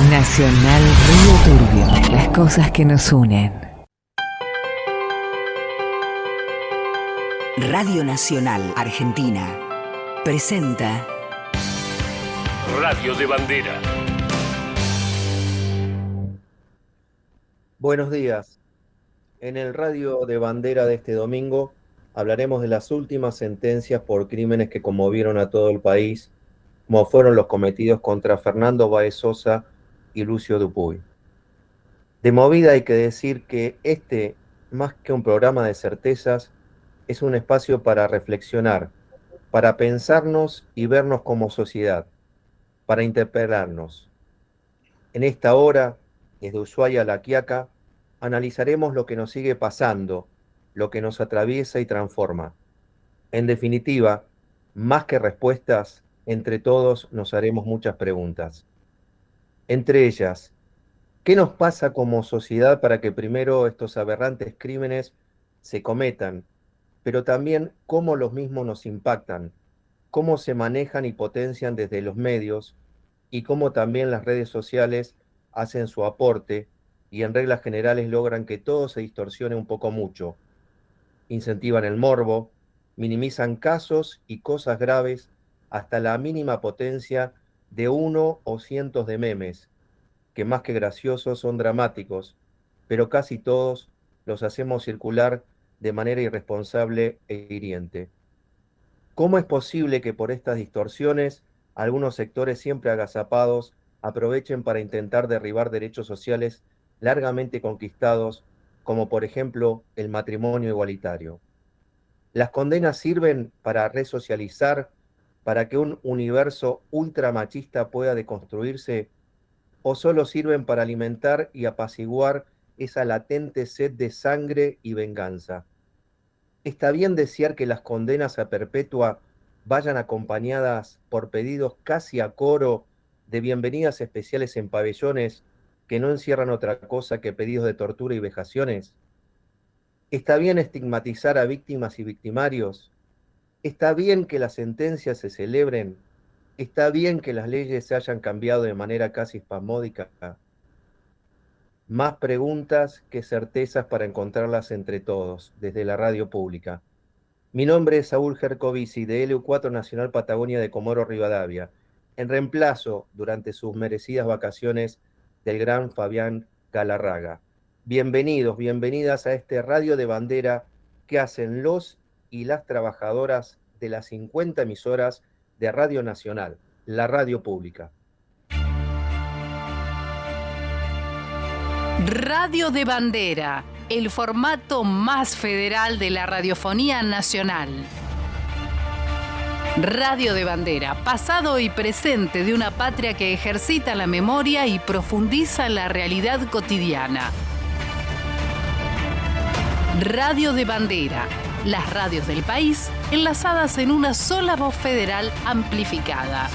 Nacional Río Turbio, las cosas que nos unen. Radio Nacional Argentina presenta Radio de Bandera. Buenos días. En el Radio de Bandera de este domingo hablaremos de las últimas sentencias por crímenes que conmovieron a todo el país, como fueron los cometidos contra Fernando Báez Sosa y Lucio Dupuy. De movida hay que decir que este, más que un programa de certezas, es un espacio para reflexionar, para pensarnos y vernos como sociedad, para interpelarnos. En esta hora, desde Ushuaia a La Quiaca, analizaremos lo que nos sigue pasando, lo que nos atraviesa y transforma. En definitiva, más que respuestas, entre todos nos haremos muchas preguntas. Entre ellas, ¿qué nos pasa como sociedad para que primero estos aberrantes crímenes se cometan, pero también cómo los mismos nos impactan, cómo se manejan y potencian desde los medios y cómo también las redes sociales hacen su aporte y en reglas generales logran que todo se distorsione un poco mucho? Incentivan el morbo, minimizan casos y cosas graves hasta la mínima potencia de uno o cientos de memes, que más que graciosos son dramáticos, pero casi todos los hacemos circular de manera irresponsable e hiriente. ¿Cómo es posible que por estas distorsiones algunos sectores siempre agazapados aprovechen para intentar derribar derechos sociales largamente conquistados, como por ejemplo el matrimonio igualitario? ¿Las condenas sirven para resocializar, para que un universo ultramachista pueda deconstruirse, o solo sirven para alimentar y apaciguar esa latente sed de sangre y venganza? ¿Está bien desear que las condenas a perpetua vayan acompañadas por pedidos casi a coro de bienvenidas especiales en pabellones que no encierran otra cosa que pedidos de tortura y vejaciones? ¿Está bien estigmatizar a víctimas y victimarios? ¿Está bien que las sentencias se celebren? ¿Está bien que las leyes se hayan cambiado de manera casi espasmódica? Más preguntas que certezas para encontrarlas entre todos, desde la radio pública. Mi nombre es Saúl Gercovici, de LU4 Nacional Patagonia de Comodoro Rivadavia, en reemplazo durante sus merecidas vacaciones del gran Fabián Galarraga. Bienvenidos, bienvenidas a este Radio de Bandera que hacen los y las trabajadoras de las 50 emisoras de Radio Nacional, la radio pública. Radio de Bandera, el formato más federal de la radiofonía nacional. Radio de Bandera, pasado y presente de una patria que ejercita la memoria y profundiza la realidad cotidiana. Radio de Bandera, las radios del país enlazadas en una sola voz federal amplificada.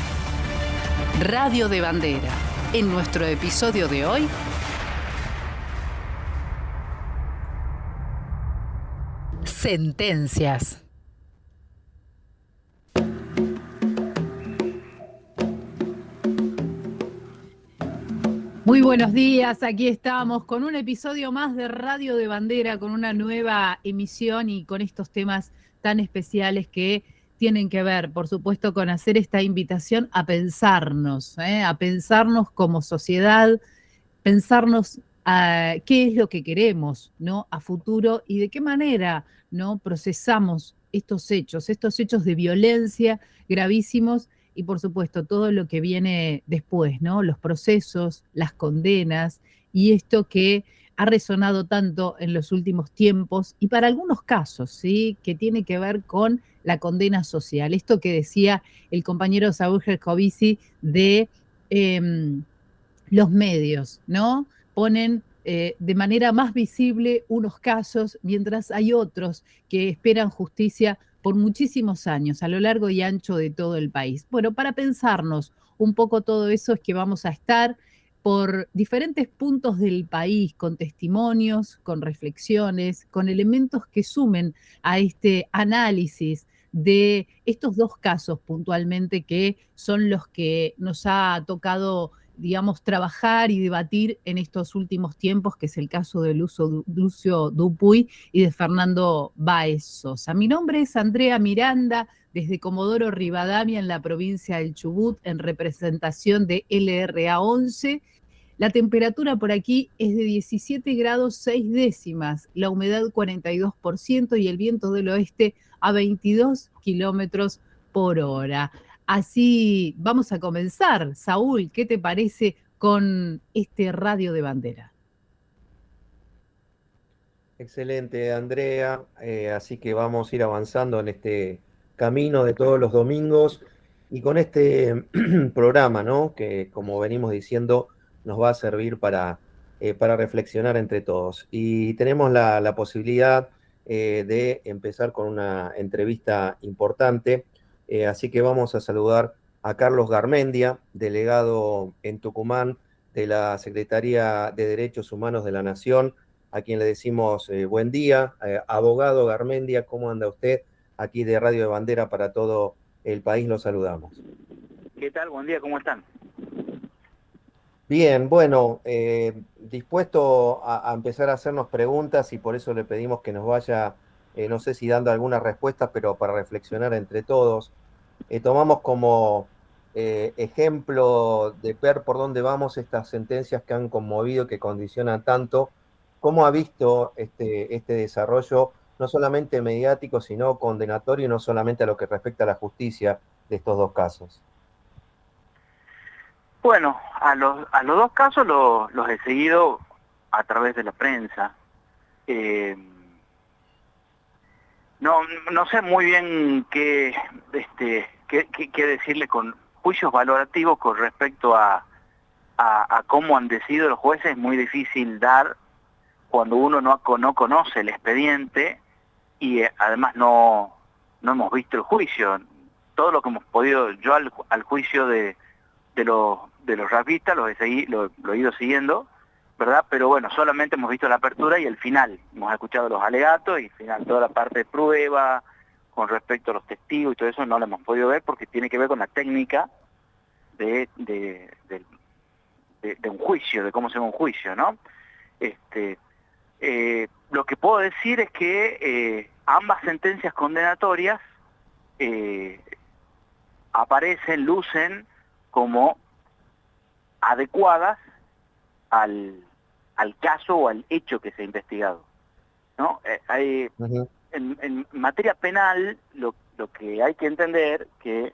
Radio de Bandera, en nuestro episodio de hoy, sentencias. Muy buenos días, aquí estamos con un episodio más de Radio de Bandera, con una nueva emisión y con estos temas tan especiales que tienen que ver, por supuesto, con hacer esta invitación a pensarnos como sociedad, pensarnos qué es lo que queremos, ¿no?, a futuro y de qué manera, ¿no?, procesamos estos hechos de violencia gravísimos y, por supuesto, todo lo que viene después, ¿no?, los procesos, las condenas y esto que ha resonado tanto en los últimos tiempos y para algunos casos, ¿sí?, que tiene que ver con la condena social. Esto que decía el compañero Saúl Gercovici de los medios, ¿no?, ponen de manera más visible unos casos, mientras hay otros que esperan justicia por muchísimos años, a lo largo y ancho de todo el país. Bueno, para pensarnos un poco todo eso es que vamos a estar por diferentes puntos del país, con testimonios, con reflexiones, con elementos que sumen a este análisis de estos dos casos puntualmente que son los que nos ha tocado digamos, trabajar y debatir en estos últimos tiempos, que es el caso de Lucio Dupuy y de Fernando Báez Sosa. Mi nombre es Andrea Miranda, desde Comodoro Rivadavia, en la provincia del Chubut, en representación de LRA 11. La temperatura por aquí es de 17 grados 6 décimas, la humedad 42% y el viento del oeste a 22 kilómetros por hora. Así vamos a comenzar. Saúl, ¿qué te parece con este Radio de Bandera? Excelente, Andrea. Así que vamos a ir avanzando en este camino de todos los domingos y con este programa, ¿no? Que, como venimos diciendo, nos va a servir para reflexionar entre todos. Y tenemos la posibilidad de empezar con una entrevista importante. Así que vamos a saludar a Carlos Garmendia, delegado en Tucumán de la Secretaría de Derechos Humanos de la Nación, a quien le decimos buen día. Abogado Garmendia, ¿cómo anda usted? Aquí de Radio de Bandera para todo el país lo saludamos. ¿Qué tal? Buen día, ¿cómo están? Bien, bueno, dispuesto a empezar a hacernos preguntas y por eso le pedimos que nos vaya, no sé si dando algunas respuestas, pero para reflexionar entre todos. Tomamos como ejemplo de ver por dónde vamos estas sentencias que han conmovido, que condicionan tanto. ¿Cómo ha visto este desarrollo, no solamente mediático, sino condenatorio, y no solamente a lo que respecta a la justicia de estos dos casos? Bueno, a los dos casos los he seguido a través de la prensa. No sé muy bien qué decirle con juicios valorativos con respecto a cómo han decidido los jueces. Es muy difícil dar cuando uno no conoce el expediente y además no hemos visto el juicio. Todo lo que hemos podido, yo al juicio de los rapistas lo he ido siguiendo, ¿verdad? Pero bueno, solamente hemos visto la apertura y el final. Hemos escuchado los alegatos y al final toda la parte de prueba con respecto a los testigos y todo eso no lo hemos podido ver porque tiene que ver con la técnica de un juicio, de cómo se ve un juicio, ¿no? Lo que puedo decir es que ambas sentencias condenatorias aparecen, lucen como adecuadas al caso o al hecho que se ha investigado, ¿no? En materia penal, lo que hay que entender que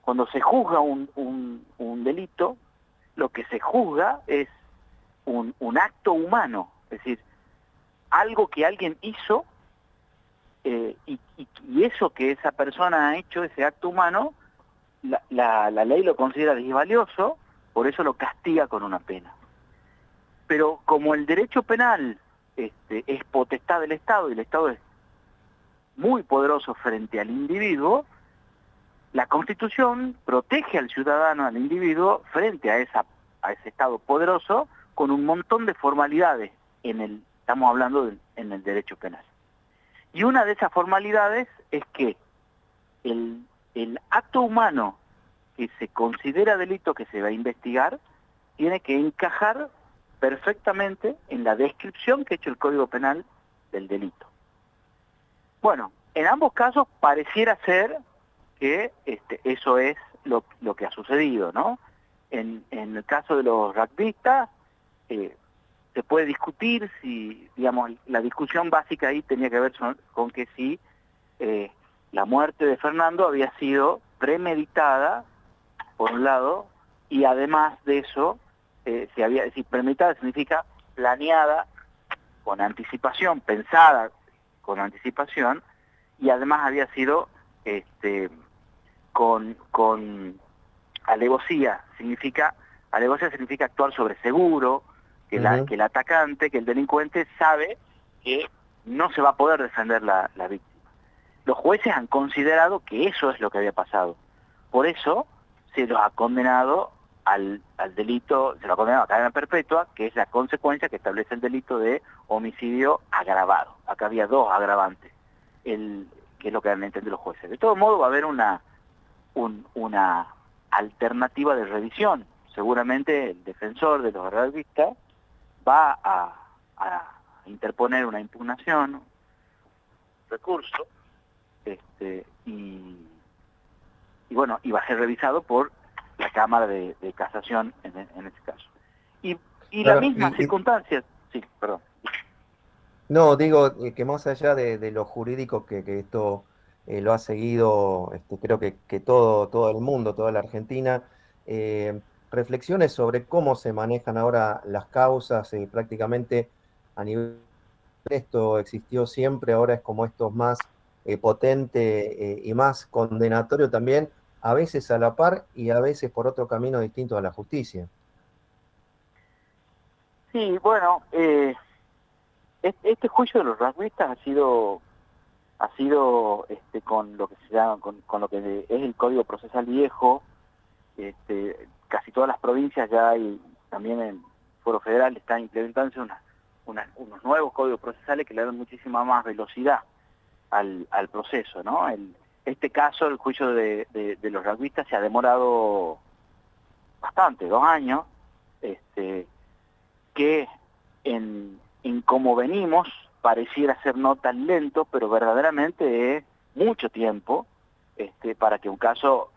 cuando se juzga un delito, lo que se juzga es un acto humano, es decir, algo que alguien hizo y eso que esa persona ha hecho, ese acto humano, la ley lo considera desvalioso, por eso lo castiga con una pena. Pero como el derecho penal es potestad del Estado y el Estado es muy poderoso frente al individuo, la Constitución protege al ciudadano, al individuo, frente a ese Estado poderoso con un montón de formalidades. Estamos hablando en el derecho penal. Y una de esas formalidades es que el acto humano que se considera delito que se va a investigar tiene que encajar perfectamente en la descripción que ha hecho el Código Penal del delito. Bueno, en ambos casos pareciera ser que eso es lo que ha sucedido, ¿no? En el caso de los rugbyistas, se puede discutir si, digamos, la discusión básica ahí tenía que ver con que si la muerte de Fernando había sido premeditada, por un lado, y además de eso, si premeditada significa planeada con anticipación, pensada con anticipación, y además había sido con alevosía. Alevosía significa actuar sobre seguro, que el atacante, que el delincuente sabe que no se va a poder defender la víctima. Los jueces han considerado que eso es lo que había pasado. Por eso se los ha condenado al delito, se lo ha condenado a cadena perpetua, que es la consecuencia que establece el delito de homicidio agravado. Acá había dos agravantes, que es lo que han entendido los jueces. De todo modo va a haber una alternativa de revisión. Seguramente el defensor de los rugbyistas va a interponer una impugnación, un recurso, y bueno, y va a ser revisado por la Cámara de Casación en este caso. Y Claro, las mismas circunstancias, sí, perdón. No, digo que más allá de lo jurídico que esto lo ha seguido, creo que todo el mundo, toda la Argentina, reflexiones sobre cómo se manejan ahora las causas, prácticamente a nivel de esto existió siempre, ahora es como esto más potente y más condenatorio también, a veces a la par y a veces por otro camino distinto a la justicia. Sí, bueno, este juicio de los rugbyistas ha sido con lo que se llama, con lo que es el Código Procesal Viejo. Casi todas las provincias ya hay, también en Foro Federal están implementándose unos nuevos códigos procesales que le dan muchísima más velocidad al proceso, ¿no? Este caso, el juicio de los rugbyistas se ha demorado bastante, 2 años, que en cómo venimos pareciera ser no tan lento, pero verdaderamente es mucho tiempo para que un caso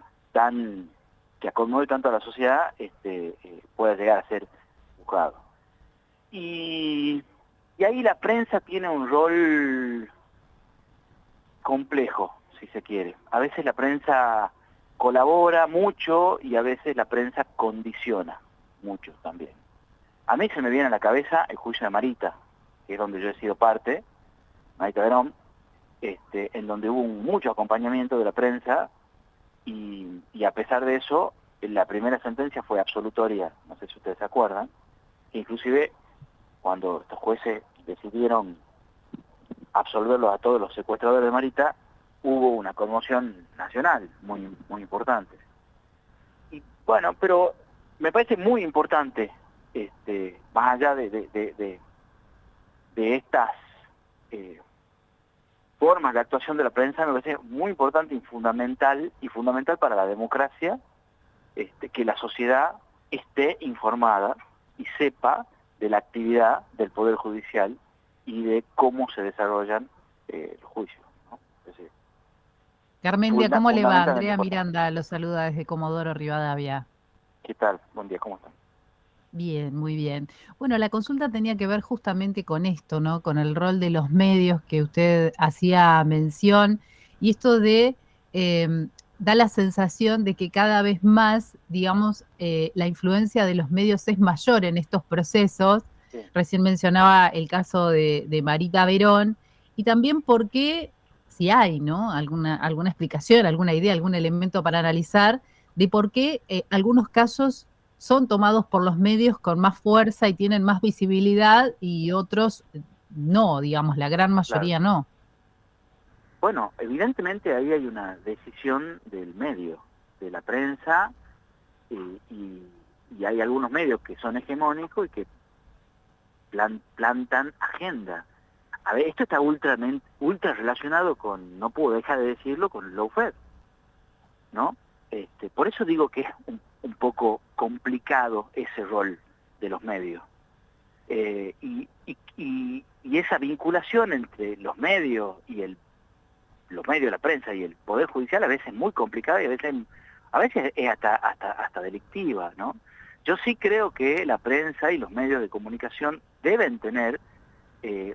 que conmueve tanto a la sociedad pueda llegar a ser juzgado. Y ahí la prensa tiene un rol complejo, si se quiere. A veces la prensa colabora mucho y a veces la prensa condiciona mucho también. A mí se me viene a la cabeza el juicio de Marita, que es donde yo he sido parte, Marita Verón, en donde hubo mucho acompañamiento de la prensa y a pesar de eso, la primera sentencia fue absolutoria, no sé si ustedes se acuerdan, que inclusive cuando estos jueces decidieron absolverlos a todos los secuestradores de Marita, hubo una conmoción nacional muy, muy importante. Y bueno, pero me parece muy importante, más allá de estas formas de actuación de la prensa, me parece muy importante y fundamental para la democracia, que la sociedad esté informada y sepa de la actividad del Poder Judicial y de cómo se desarrollan los juicios, ¿no? Carmendia, ¿cómo le va? Fundamentalmente Andrea importante. Miranda los saluda desde Comodoro Rivadavia. ¿Qué tal? Buen día, ¿cómo están? Bien, muy bien. Bueno, la consulta tenía que ver justamente con esto, ¿no? Con el rol de los medios que usted hacía mención y esto da la sensación de que cada vez más, digamos, la influencia de los medios es mayor en estos procesos. Sí. Recién mencionaba el caso de Marita Verón y también porque, si hay, ¿no? Alguna explicación, alguna idea, algún elemento para analizar de por qué algunos casos son tomados por los medios con más fuerza y tienen más visibilidad y otros no, digamos, la gran mayoría Claro. no. Bueno, evidentemente ahí hay una decisión del medio, de la prensa, y hay algunos medios que son hegemónicos y que plantan agenda. A ver, esto está ultra relacionado con, no puedo dejar de decirlo, con el lawfare, ¿no? Por eso digo que es un poco complicado ese rol de los medios. Y esa vinculación entre los medios y los medios, la prensa y el Poder Judicial a veces es muy complicada y a veces es hasta delictiva, ¿no? Yo sí creo que la prensa y los medios de comunicación deben tener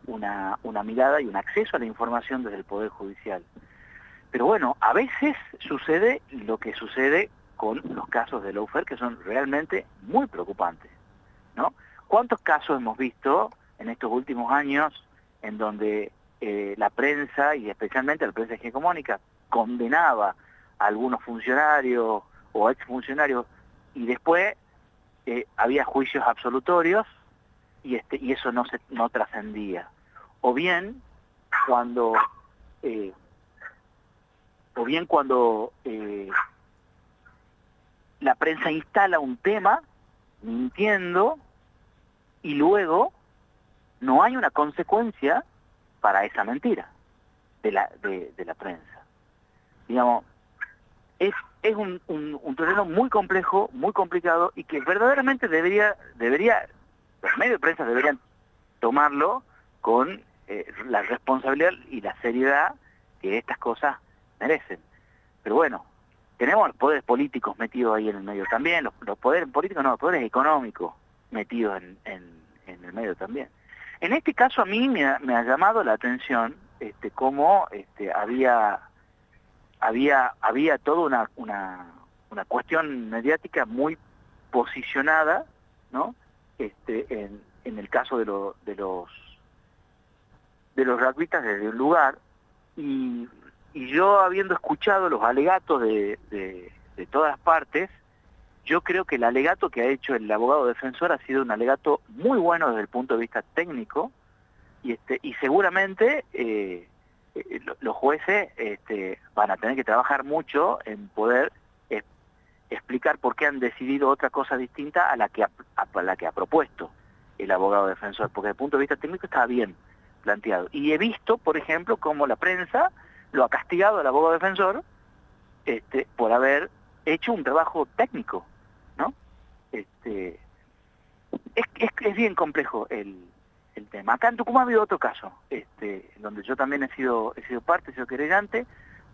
una mirada y un acceso a la información desde el Poder Judicial. Pero bueno, a veces sucede lo que sucede con los casos de lawfare, que son realmente muy preocupantes, ¿no? ¿Cuántos casos hemos visto en estos últimos años en donde la prensa, y especialmente la prensa hegemónica, condenaba a algunos funcionarios o exfuncionarios y después había juicios absolutorios y eso no trascendía? O bien cuando la prensa instala un tema mintiendo y luego no hay una consecuencia para esa mentira de la prensa. Digamos, es un terreno muy complejo, muy complicado, y que verdaderamente debería los medios de prensa deberían tomarlo con la responsabilidad y la seriedad que estas cosas merecen. Pero bueno, tenemos los poderes políticos metidos ahí en el medio también, los poderes políticos no, los poderes económicos metidos en el medio también. En este caso a mí me ha llamado la atención cómo había toda una cuestión mediática muy posicionada, ¿no? En el caso de los rugbyistas desde un lugar, y yo, habiendo escuchado los alegatos de todas partes, yo creo que el alegato que ha hecho el abogado defensor ha sido un alegato muy bueno desde el punto de vista técnico, y seguramente los jueces van a tener que trabajar mucho en poder explicar por qué han decidido otra cosa distinta a la que ha propuesto el abogado defensor, porque desde el punto de vista técnico estaba bien planteado. Y he visto, por ejemplo, cómo la prensa lo ha castigado al abogado defensor por haber hecho un trabajo técnico, ¿no? Es bien complejo el tema. Acá en Tucumán ha habido otro caso, donde yo también he sido parte, he sido querellante,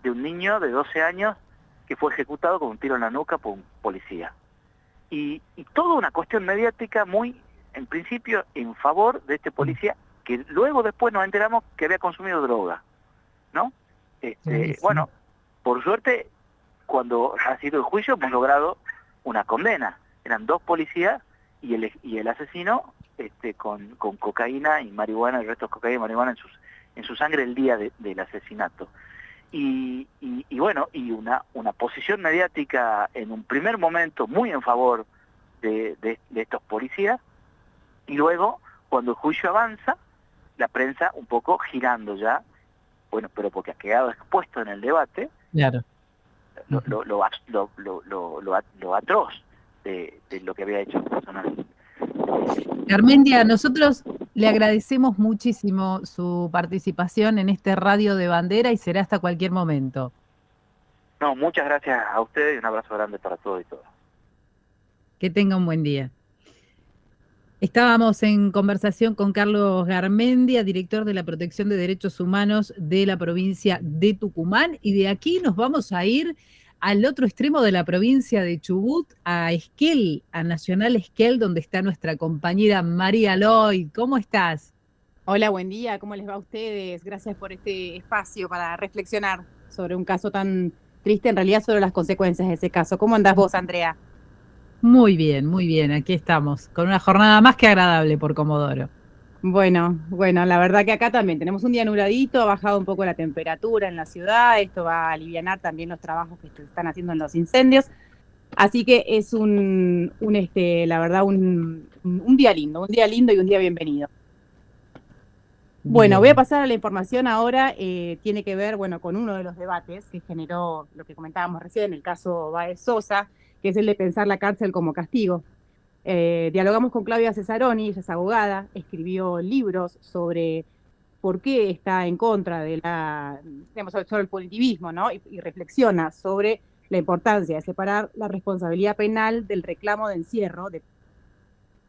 de un niño de 12 años que fue ejecutado con un tiro en la nuca por un policía. Y toda una cuestión mediática muy, en principio, en favor de este policía, que luego después nos enteramos que había consumido droga, ¿no? Bueno, por suerte, cuando ha sido el juicio hemos logrado una condena. Eran 2 policías y el asesino con cocaína y marihuana, el resto de cocaína y marihuana en su sangre el día del asesinato. Y bueno, y una posición mediática en un primer momento muy en favor de estos policías, y luego, cuando el juicio avanza, la prensa un poco girando ya, bueno, pero porque ha quedado expuesto en el debate, Claro. lo atroz de lo que había hecho el personal. Garmendia, nosotros le agradecemos muchísimo su participación en este Radio de Bandera y será hasta cualquier momento. No, muchas gracias a ustedes y un abrazo grande para todos y todas. Que tenga un buen día. Estábamos en conversación con Carlos Garmendia, director de la Protección de Derechos Humanos de la provincia de Tucumán, y de aquí nos vamos a ir al otro extremo de la provincia de Chubut, a Esquel, a Nacional Esquel, donde está nuestra compañera María Lloyd. ¿Cómo estás? Hola, buen día. ¿Cómo les va a ustedes? Gracias por este espacio para reflexionar sobre un caso tan triste, en realidad sobre las consecuencias de ese caso. ¿Cómo andás vos, Andrea? Muy bien, aquí estamos, con una jornada más que agradable por Comodoro. Bueno, la verdad que acá también tenemos un día nubladito, ha bajado un poco la temperatura en la ciudad, esto va a alivianar también los trabajos que se están haciendo en los incendios, así que es la verdad, un día lindo y un día bienvenido. Bueno, voy a pasar a la información ahora, tiene que ver, con uno de los debates que generó lo que comentábamos recién, el caso Báez Sosa, que es el de pensar la cárcel como castigo. Dialogamos con Claudia Cesaroni, ella es abogada, escribió libros sobre por qué está en contra de sobre el punitivismo, ¿no? Y reflexiona sobre la importancia de separar la responsabilidad penal del reclamo de encierro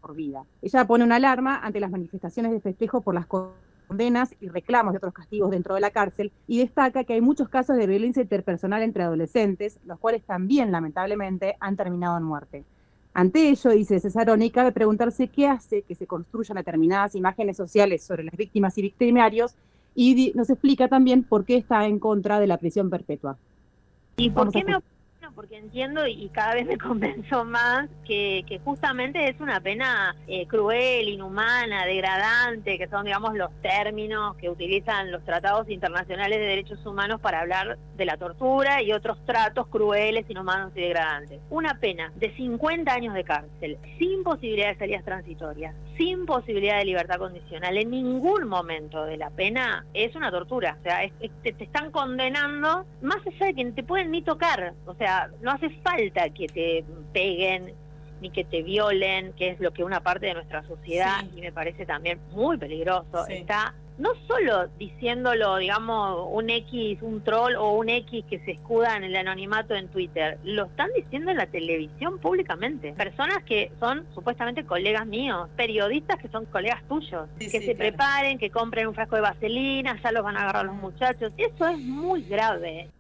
por vida. Ella pone una alarma ante las manifestaciones de festejo por las condenas y reclamos de otros castigos dentro de la cárcel, y destaca que hay muchos casos de violencia interpersonal entre adolescentes, los cuales también, lamentablemente, han terminado en muerte. Ante ello, dice Cesaroni, cabe preguntarse qué hace que se construyan determinadas imágenes sociales sobre las víctimas y victimarios, y nos explica también por qué está en contra de la prisión perpetua. ¿Y por qué me opino? Porque entiendo y cada vez me convenzo más que justamente es una pena cruel, inhumana, degradante, que son, digamos, los términos que utilizan los tratados internacionales de derechos humanos para hablar de la tortura y otros tratos crueles, inhumanos y degradantes. Una pena de 50 años de cárcel, sin posibilidad de salidas transitorias, sin posibilidad de libertad condicional, en ningún momento de la pena es una tortura. O sea, te están condenando más allá de que no te pueden ni tocar. O sea, no hace falta que te peguen ni que te violen, que es lo que una parte de nuestra sociedad, Sí. y me parece también muy peligroso, Sí. está no solo diciéndolo, digamos, un troll o un X que se escuda en el anonimato en Twitter, lo están diciendo en la televisión públicamente. Personas que son supuestamente colegas míos, periodistas que son colegas tuyos, Sí, que sí, se claro. preparen, que compren un frasco de vaselina, ya los van a agarrar los muchachos. Eso es muy grave.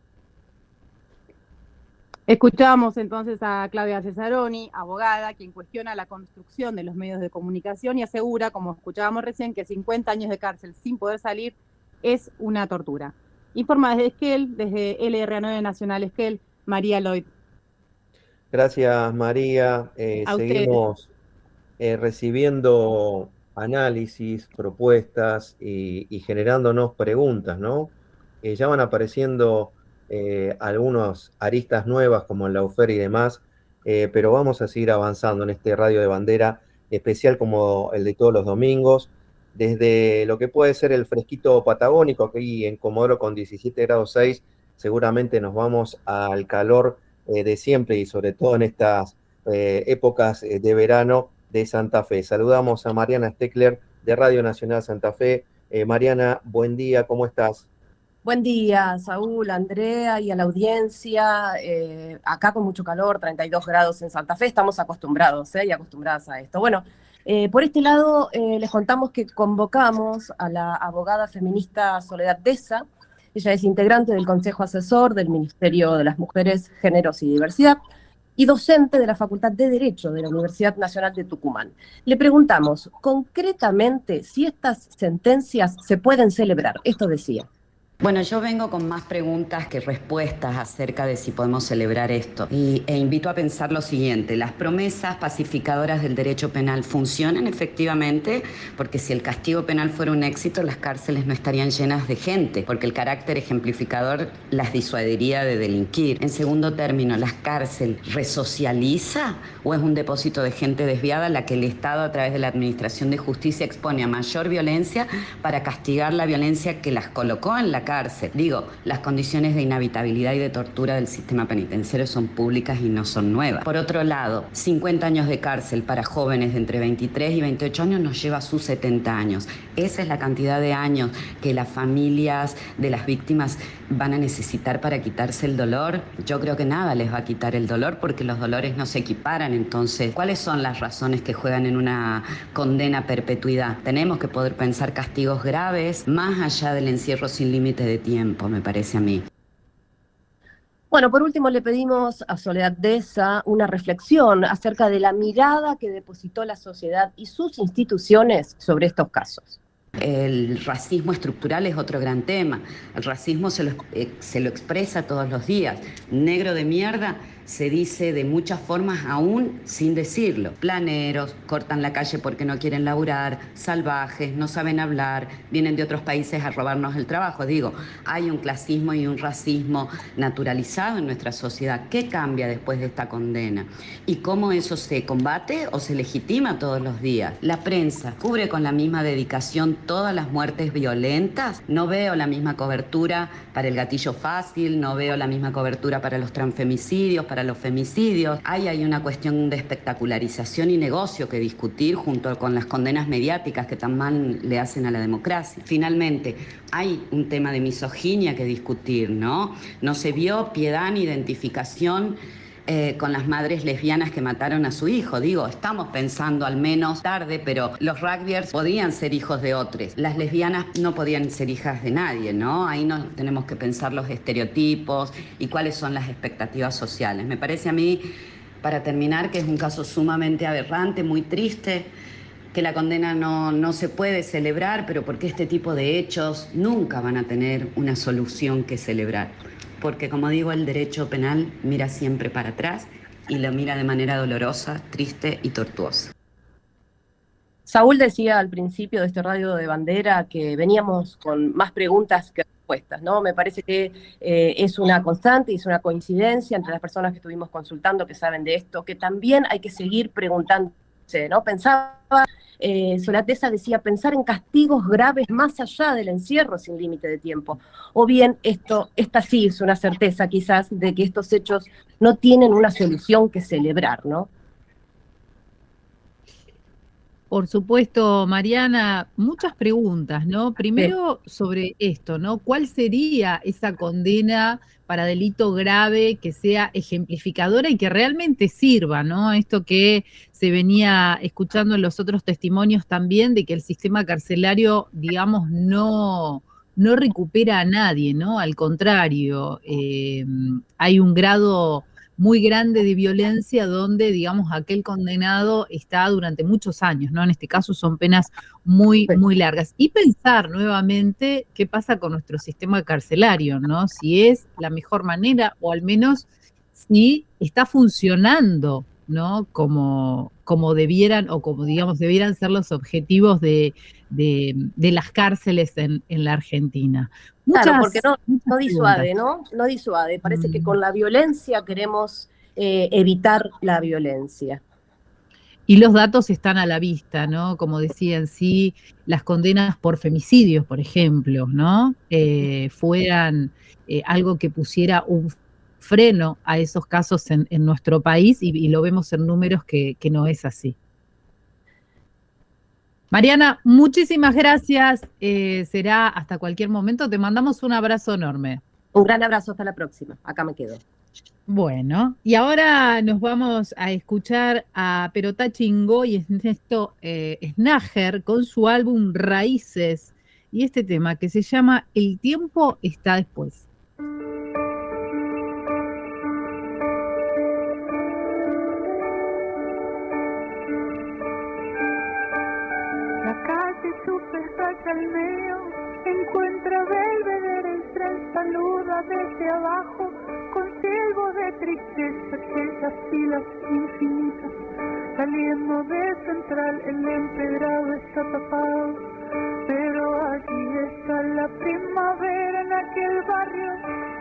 Escuchamos entonces a Claudia Cesaroni, abogada, quien cuestiona la construcción de los medios de comunicación y asegura, como escuchábamos recién, que 50 años de cárcel sin poder salir es una tortura. Informa desde Esquel, desde LRA9 Nacional Esquel, María Lloyd. Gracias, María. A Seguimos recibiendo análisis, propuestas y generándonos preguntas, ¿no? Ya van apareciendo algunas aristas nuevas como el Lawfare y demás, pero vamos a seguir avanzando en este Radio de Bandera especial como el de todos los domingos, desde lo que puede ser el fresquito patagónico, aquí en Comodoro con 17 grados 6, seguramente nos vamos al calor de siempre y sobre todo en estas épocas de verano de Santa Fe. Saludamos a Mariana Steckler de Radio Nacional Santa Fe. Mariana, buen día, ¿cómo estás? Buen día, Saúl, Andrea y a la audiencia. Acá con mucho calor, 32 grados en Santa Fe, estamos acostumbrados y acostumbradas a esto. Bueno, por este lado les contamos que convocamos a la abogada feminista Soledad Deza. Ella es integrante del Consejo Asesor del Ministerio de las Mujeres, Géneros y Diversidad y docente de la Facultad de Derecho de la Universidad Nacional de Tucumán. Le preguntamos concretamente si estas sentencias se pueden celebrar. Esto decía. Bueno, yo vengo con más preguntas que respuestas acerca de si podemos celebrar esto. E invito a pensar lo siguiente: las promesas pacificadoras del derecho penal funcionan efectivamente, porque si el castigo penal fuera un éxito, las cárceles no estarían llenas de gente, porque el carácter ejemplificador las disuadiría de delinquir. En segundo término, ¿la cárcel resocializa o es un depósito de gente desviada a la que el Estado, a través de la Administración de Justicia, expone a mayor violencia para castigar la violencia que las colocó en la cárcel? Digo, las condiciones de inhabitabilidad y de tortura del sistema penitenciario son públicas y no son nuevas. Por otro lado, 50 años de cárcel para jóvenes de entre 23 y 28 años nos lleva a sus 70 años. Esa es la cantidad de años que las familias de las víctimas van a necesitar para quitarse el dolor. Yo creo que nada les va a quitar el dolor, porque los dolores no se equiparan. Entonces, ¿cuáles son las razones que juegan en una condena a perpetuidad? Tenemos que poder pensar castigos graves más allá del encierro sin límite de tiempo, me parece a mí. Bueno, por último le pedimos a Soledad Deza una reflexión acerca de la mirada que depositó la sociedad y sus instituciones sobre estos casos. El racismo estructural es otro gran tema. El racismo se lo expresa todos los días. Negro de mierda se dice de muchas formas aún sin decirlo. Planeros, cortan la calle porque no quieren laburar, salvajes, no saben hablar, vienen de otros países a robarnos el trabajo. Digo, hay un clasismo y un racismo naturalizado en nuestra sociedad. ¿Qué cambia después de esta condena? ¿Y cómo eso se combate o se legitima todos los días? La prensa cubre con la misma dedicación todas las muertes violentas. No veo la misma cobertura para el gatillo fácil, no veo la misma cobertura para los transfemicidios, para los femicidios. Hay una cuestión de espectacularización y negocio que discutir junto con las condenas mediáticas que tan mal le hacen a la democracia. Finalmente, hay un tema de misoginia que discutir, ¿no? No se vio piedad ni identificación con las madres lesbianas que mataron a su hijo. Digo, estamos pensando al menos tarde, pero los rugbyers podían ser hijos de otros. Las lesbianas no podían ser hijas de nadie, ¿no? Ahí no tenemos que pensar los estereotipos y cuáles son las expectativas sociales. Me parece a mí, para terminar, que es un caso sumamente aberrante, muy triste, que la condena no se puede celebrar, pero porque este tipo de hechos nunca van a tener una solución que celebrar. Porque, como digo, el derecho penal mira siempre para atrás y lo mira de manera dolorosa, triste y tortuosa. Saúl decía al principio de este Radio de Bandera que veníamos con más preguntas que respuestas, ¿no? Me parece que es una constante y es una coincidencia entre las personas que estuvimos consultando que saben de esto, que también hay que seguir preguntándose, ¿no? Pensaba, Soledad Deza decía, pensar en castigos graves más allá del encierro sin límite de tiempo. O bien, esta sí es una certeza quizás de que estos hechos no tienen una solución que celebrar, ¿no? Por supuesto, Mariana, muchas preguntas, ¿no? Primero sobre esto, ¿no? ¿Cuál sería esa condena para delito grave que sea ejemplificadora y que realmente sirva, ¿no? Esto que se venía escuchando en los otros testimonios también, de que el sistema carcelario, digamos, no recupera a nadie, ¿no? Al contrario, hay un grado muy grande de violencia donde, digamos, aquel condenado está durante muchos años, ¿no? En este caso son penas muy, muy largas. Y pensar nuevamente qué pasa con nuestro sistema carcelario, ¿no? Si es la mejor manera o al menos si está funcionando, ¿no? Como debieran o como, digamos, debieran ser los objetivos de las cárceles en la Argentina. Claro, porque no muchas disuade, preguntas. ¿no? No disuade. Parece que con la violencia queremos evitar la violencia. Y los datos están a la vista, ¿no? Como decían, si las condenas por femicidios, por ejemplo, ¿no? Fueran algo que pusiera un freno a esos casos en nuestro país, y lo vemos en números que no es así. Mariana, muchísimas gracias. Será hasta cualquier momento. Te mandamos un abrazo enorme. Un gran abrazo, hasta la próxima. Acá me quedo. Bueno, y ahora nos vamos a escuchar a Perotá Chingó y Ernesto Snager con su álbum Raíces y este tema que se llama El tiempo está después. Al medio, encuentra Belvedere, el tren saluda desde abajo, con ciego de tristeza, aquellas filas infinitas, saliendo de Central, el empedrado está tapado, pero allí está la primavera en aquel barrio,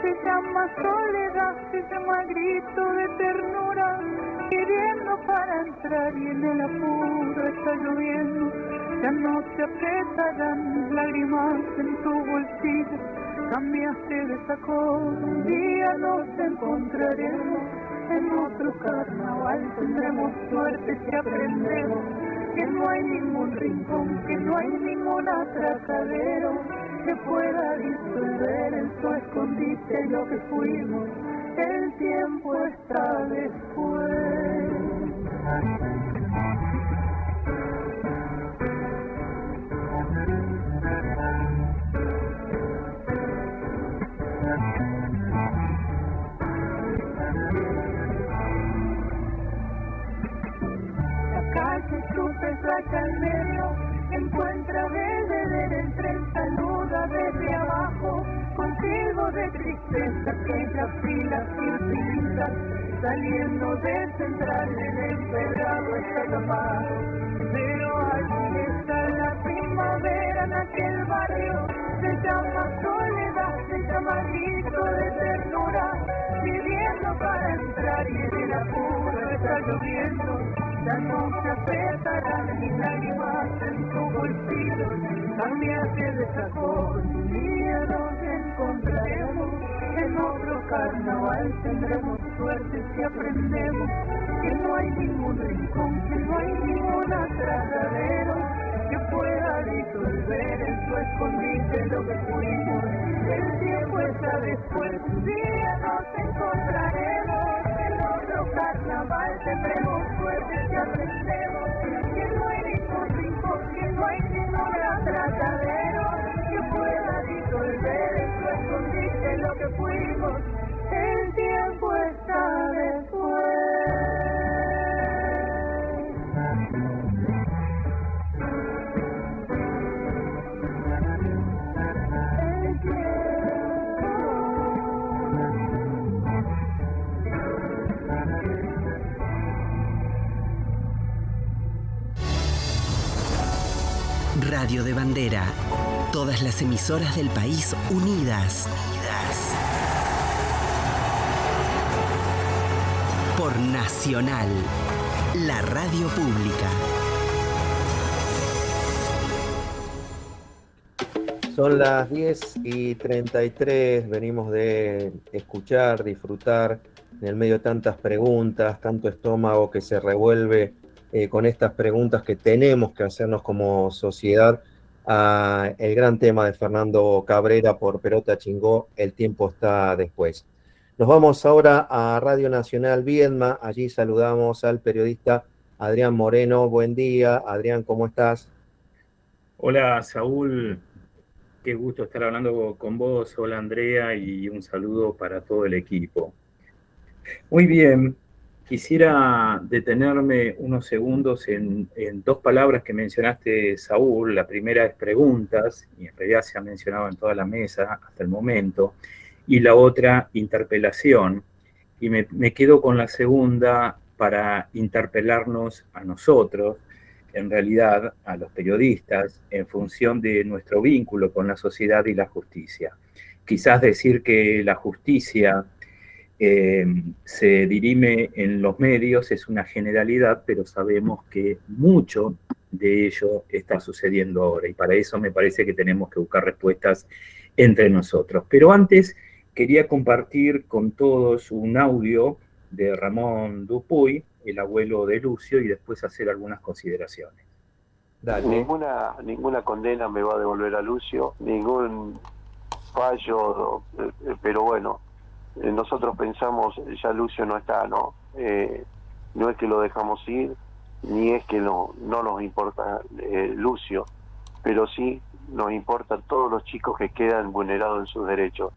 se llama soledad, se llama grito de ternura, pidiendo para entrar y en el apuro está lloviendo. Ya no te apretarán lágrimas en tu bolsillo, cambiaste de sacón, un día nos encontraremos en otro carnaval, tendremos suerte si aprendemos que no hay ningún rincón, que no hay ningún atracadero que pueda disolver en su escondite lo que fuimos, el tiempo está después. Saca al medio, encuentra Belvedere, el tren saluda desde abajo, contigo de tristeza, aquellas filas infinitas, saliendo de Central, el empedrado está tapado, pero allí está la primavera en aquel barrio, se llama soledad, se llama grito de ternura, pidiendo para entrar y en el apuro está lloviendo. Ya no se apretarán ni lágrimas en tu bolsillo, cambiaste de sacón, un día nos encontraremos, en otro carnaval tendremos suerte si aprendemos que no hay ningún rincón, que no hay ningún atracadero que pueda disolver en su escondite lo que fuimos, el tiempo está después, un día nos encontraremos. Carnaval tendremos suerte si aprendemos que no hay ningún rincón, que no hay ningún atracadero que pueda disolver en su escondite lo que fuimos, el tiempo está después. Radio de Bandera. Todas las emisoras del país unidas. Por Nacional, la radio pública. Son las 10:33, venimos de escuchar, disfrutar, en el medio de tantas preguntas, tanto estómago que se revuelve con estas preguntas que tenemos que hacernos como sociedad a el gran tema de Fernando Cabrera por Perota Chingó, El tiempo está después. Nos vamos ahora a Radio Nacional Viedma, allí saludamos al periodista Adrián Moreno. Buen día, Adrián, ¿cómo estás? Hola, Saúl, qué gusto estar hablando con vos. Hola, Andrea, y un saludo para todo el equipo. Muy bien, quisiera detenerme unos segundos en dos palabras que mencionaste, Saúl. La primera es preguntas, y en realidad se ha mencionado en toda la mesa hasta el momento, y la otra, interpelación. Y me quedo con la segunda para interpelarnos a nosotros, en realidad a los periodistas, en función de nuestro vínculo con la sociedad y la justicia. Quizás decir que la justicia se dirime en los medios es una generalidad, pero sabemos que mucho de ello está sucediendo ahora, y para eso me parece que tenemos que buscar respuestas entre nosotros. Pero antes quería compartir con todos un audio de Ramón Dupuy, el abuelo de Lucio, y después hacer algunas consideraciones. Dale. Ninguna condena me va a devolver a Lucio, ningún fallo, pero bueno, nosotros pensamos, ya Lucio no está, ¿no? No es que lo dejamos ir, ni es que no nos importa Lucio, pero sí nos importan todos los chicos que quedan vulnerados en sus derechos.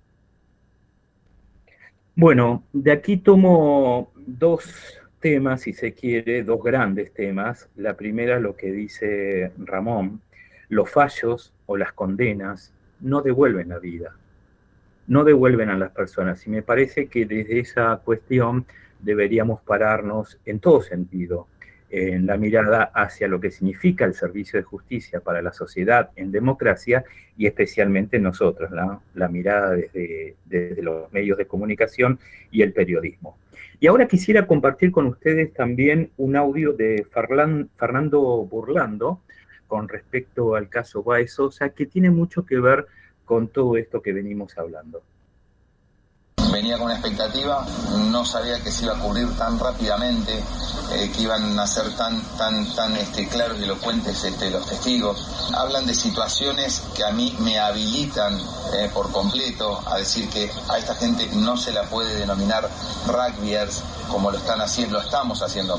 Bueno, de aquí tomo dos temas, si se quiere, dos grandes temas. La primera, lo que dice Ramón: los fallos o las condenas no devuelven la vida, no devuelven a las personas. Y me parece que desde esa cuestión deberíamos pararnos en todo sentido, en la mirada hacia lo que significa el servicio de justicia para la sociedad en democracia, y especialmente nosotros, la mirada desde los medios de comunicación y el periodismo. Y ahora quisiera compartir con ustedes también un audio de Fernando Burlando con respecto al caso Baez Sosa, que tiene mucho que ver con todo esto que venimos hablando. Venía con una expectativa, no sabía que se iba a cubrir tan rápidamente, que iban a ser tan claros y elocuentes los testigos. Hablan de situaciones que a mí me habilitan por completo a decir que a esta gente no se la puede denominar rugbyers, como lo estamos haciendo.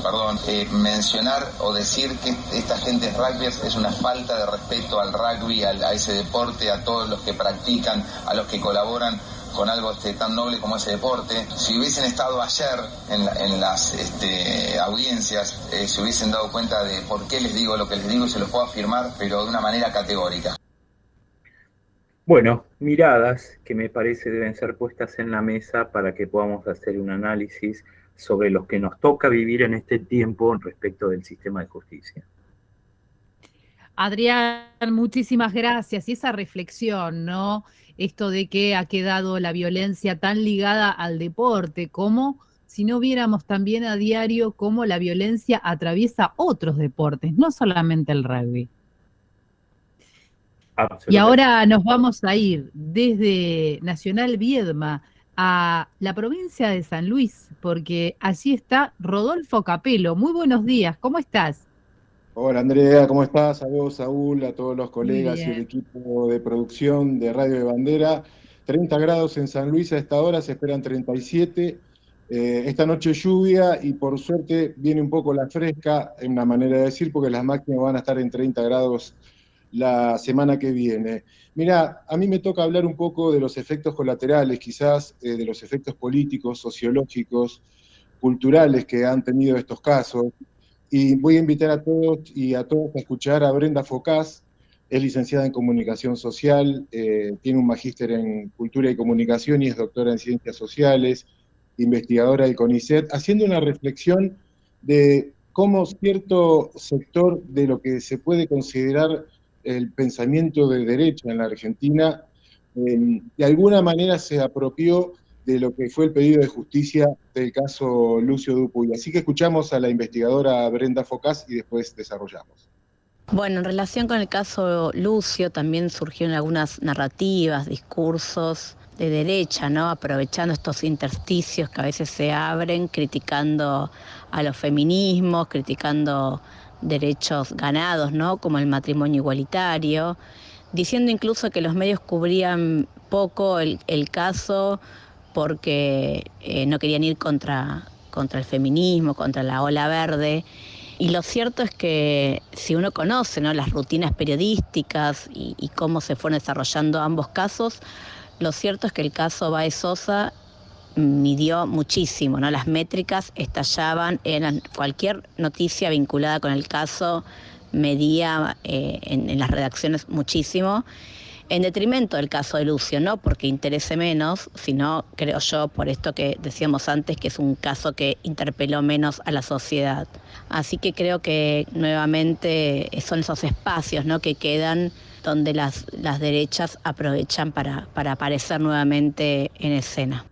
Mencionar o decir que esta gente es rugbyers es una falta de respeto al rugby, a ese deporte, a todos los que practican, a los que colaboran con algo tan noble como ese deporte. Si hubiesen estado ayer en las audiencias, se hubiesen dado cuenta de por qué les digo lo que les digo, y se los puedo afirmar, pero de una manera categórica. Bueno, miradas que me parece deben ser puestas en la mesa para que podamos hacer un análisis sobre lo que nos toca vivir en este tiempo respecto del sistema de justicia. Adrián, muchísimas gracias. Y esa reflexión, ¿no? Esto de que ha quedado la violencia tan ligada al deporte, como si no viéramos también a diario cómo la violencia atraviesa otros deportes, no solamente el rugby. Y ahora nos vamos a ir desde Nacional Viedma a la provincia de San Luis, porque allí está Rodolfo Capello. Muy buenos días, ¿cómo estás? Hola Andrea, ¿cómo estás? A vos, Saúl, a todos los colegas y el equipo de producción de Radio de Bandera. 30 grados en San Luis a esta hora, se esperan 37. Esta noche lluvia y por suerte viene un poco la fresca, en una manera de decir, porque las máximas van a estar en 30 grados la semana que viene. Mirá, a mí me toca hablar un poco de los efectos colaterales, quizás de los efectos políticos, sociológicos, culturales que han tenido estos casos. Y voy a invitar a todos y a todas a escuchar a Brenda Focás. Es licenciada en Comunicación Social, tiene un magíster en Cultura y Comunicación y es doctora en Ciencias Sociales, investigadora del CONICET, haciendo una reflexión de cómo cierto sector de lo que se puede considerar el pensamiento de derecha en la Argentina, de alguna manera se apropió de lo que fue el pedido de justicia del caso Lucio Dupuy. Así que escuchamos a la investigadora Brenda Focás y después desarrollamos. Bueno, en relación con el caso Lucio también surgieron algunas narrativas, discursos de derecha, ¿no? Aprovechando estos intersticios que a veces se abren, criticando a los feminismos, criticando derechos ganados, ¿no? Como el matrimonio igualitario, diciendo incluso que los medios cubrían poco el caso porque no querían ir contra el feminismo, contra la ola verde. Y lo cierto es que si uno conoce, ¿no?, las rutinas periodísticas y cómo se fueron desarrollando ambos casos, lo cierto es que el caso Baez Sosa midió muchísimo, ¿no? Las métricas estallaban, cualquier noticia vinculada con el caso medía en las redacciones muchísimo, en detrimento del caso de Lucio, no porque interese menos, sino, creo yo, por esto que decíamos antes, que es un caso que interpeló menos a la sociedad. Así que creo que nuevamente son esos espacios, ¿no?, que quedan donde las derechas aprovechan para aparecer nuevamente en escena.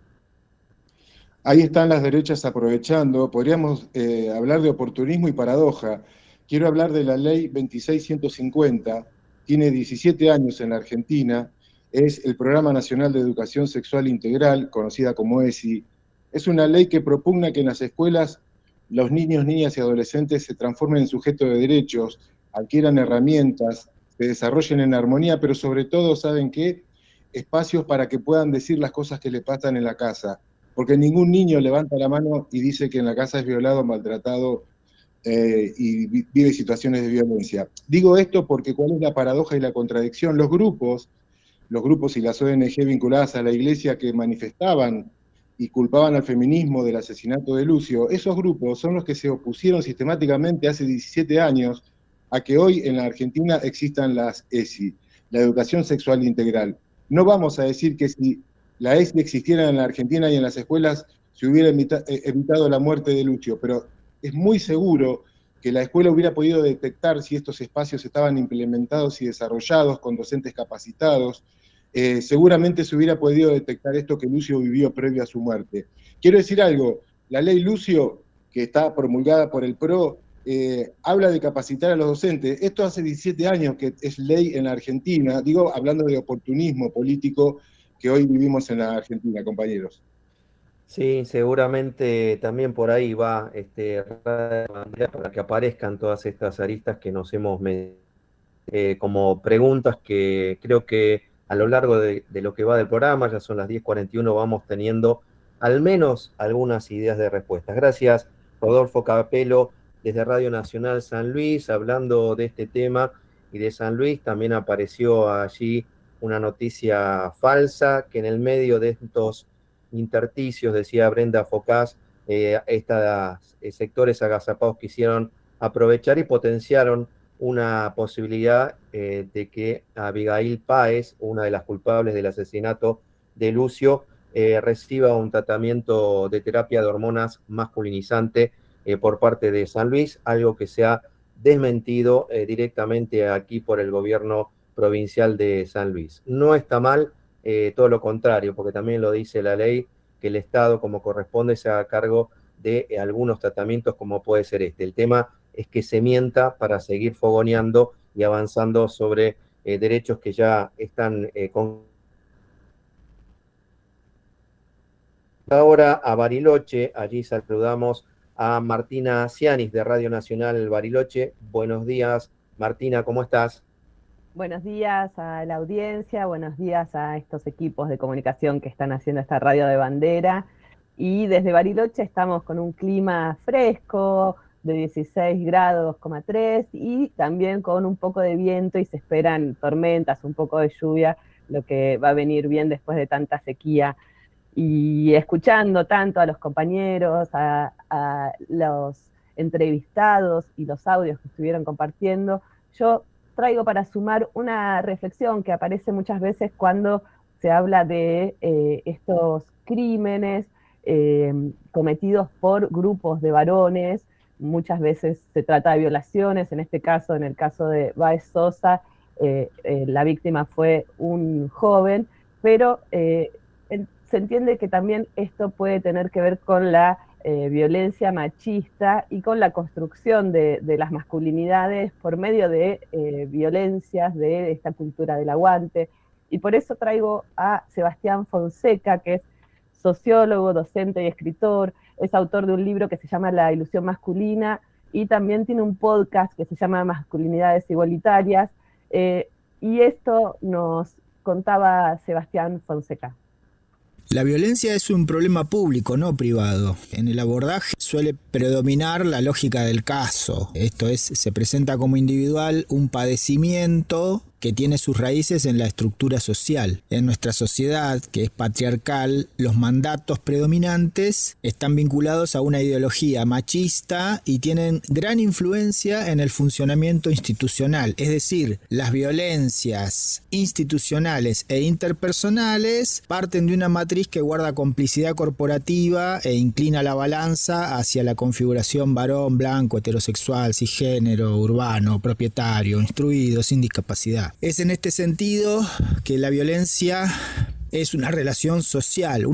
Ahí están las derechas aprovechando. Podríamos hablar de oportunismo y paradoja. Quiero hablar de la ley 26150. Tiene 17 años en la Argentina. Es el Programa Nacional de Educación Sexual Integral, conocida como ESI. Es una ley que propugna que en las escuelas los niños, niñas y adolescentes se transformen en sujetos de derechos, adquieran herramientas, se desarrollen en armonía, pero sobre todo, ¿saben qué? Espacios para que puedan decir las cosas que le pasan en la casa. Porque ningún niño levanta la mano y dice que en la casa es violado, maltratado y vive situaciones de violencia. Digo esto porque ¿cuál es la paradoja y la contradicción? Los grupos y las ONG vinculadas a la iglesia que manifestaban y culpaban al feminismo del asesinato de Lucio, esos grupos son los que se opusieron sistemáticamente hace 17 años a que hoy en la Argentina existan las ESI, la educación sexual integral. No vamos a decir que si la ESI existiera en la Argentina y en las escuelas se hubiera evitado la muerte de Lucio, pero es muy seguro que la escuela hubiera podido detectar si estos espacios estaban implementados y desarrollados con docentes capacitados. Seguramente se hubiera podido detectar esto que Lucio vivió previo a su muerte. Quiero decir algo, la ley Lucio, que está promulgada por el PRO, habla de capacitar a los docentes. Esto hace 17 años que es ley en la Argentina, digo, hablando de oportunismo político que hoy vivimos en la Argentina, compañeros. Sí, seguramente también por ahí va para que aparezcan todas estas aristas que nos hemos como preguntas que creo que a lo largo de lo que va del programa, ya son las 10:41, vamos teniendo al menos algunas ideas de respuestas. Gracias, Rodolfo Capello, desde Radio Nacional San Luis, hablando de este tema y de San Luis. También apareció allí una noticia falsa que en el medio de estos intersticios, decía Brenda Focás, estos sectores agazapados quisieron aprovechar y potenciaron una posibilidad de que Abigail Páez, una de las culpables del asesinato de Lucio, reciba un tratamiento de terapia de hormonas masculinizante por parte de San Luis, algo que se ha desmentido directamente aquí por el gobierno provincial de San Luis. No está mal, todo lo contrario, porque también lo dice la ley, que el Estado, como corresponde, se haga cargo de algunos tratamientos como puede ser este. El tema es que se mienta para seguir fogoneando y avanzando sobre derechos que ya están con... Ahora a Bariloche, allí saludamos a Martina Cianis de Radio Nacional Bariloche. Buenos días, Martina, ¿cómo estás? Buenos días a la audiencia, buenos días a estos equipos de comunicación que están haciendo esta radio de bandera. Y desde Bariloche estamos con un clima fresco de 16 grados, 3, y también con un poco de viento y se esperan tormentas, un poco de lluvia, lo que va a venir bien después de tanta sequía. Y escuchando tanto a los compañeros, a los entrevistados y los audios que estuvieron compartiendo, yo traigo para sumar una reflexión que aparece muchas veces cuando se habla de estos crímenes cometidos por grupos de varones. Muchas veces se trata de violaciones, en este caso, en el caso de Baez Sosa, la víctima fue un joven, pero se entiende que también esto puede tener que ver con la violencia machista y con la construcción de las masculinidades por medio de violencias de esta cultura del aguante. Y por eso traigo a Sebastián Fonseca, que es sociólogo, docente y escritor, es autor de un libro que se llama La ilusión masculina y también tiene un podcast que se llama Masculinidades Igualitarias, y esto nos contaba Sebastián Fonseca. La violencia es un problema público, no privado. En el abordaje suele predominar la lógica del caso. Esto es, se presenta como individual un padecimiento que tiene sus raíces en la estructura social. En nuestra sociedad, que es patriarcal, los mandatos predominantes están vinculados a una ideología machista y tienen gran influencia en el funcionamiento institucional. Es decir, las violencias institucionales e interpersonales parten de una matriz que guarda complicidad corporativa e inclina la balanza hacia la configuración varón, blanco, heterosexual, cisgénero, urbano, propietario, instruido, sin discapacidad. Es en este sentido que la violencia es una relación social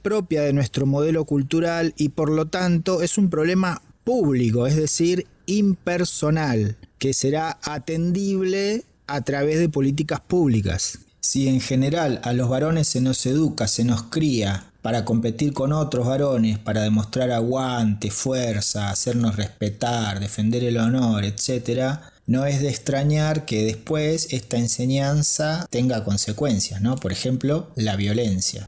propia de nuestro modelo cultural y por lo tanto es un problema público, es decir, impersonal, que será atendible a través de políticas públicas. Si en general a los varones se nos educa, se nos cría para competir con otros varones, para demostrar aguante, fuerza, hacernos respetar, defender el honor, etc., no es de extrañar que después esta enseñanza tenga consecuencias, ¿no? Por ejemplo, la violencia.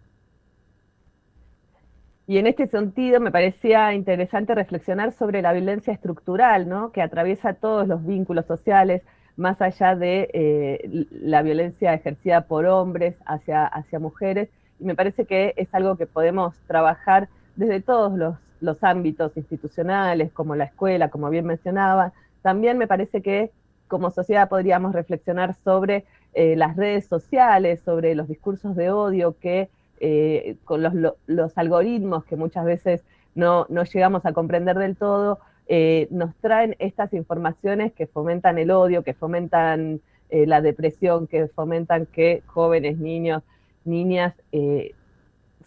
Y en este sentido me parecía interesante reflexionar sobre la violencia estructural, ¿no? Que atraviesa todos los vínculos sociales, más allá de la violencia ejercida por hombres hacia mujeres. Y me parece que es algo que podemos trabajar desde todos los ámbitos institucionales, como la escuela, como bien mencionaba. También me parece que como sociedad podríamos reflexionar sobre las redes sociales, sobre los discursos de odio que con los algoritmos que muchas veces no llegamos a comprender del todo, nos traen estas informaciones que fomentan el odio, que fomentan la depresión, que fomentan que jóvenes, niños, niñas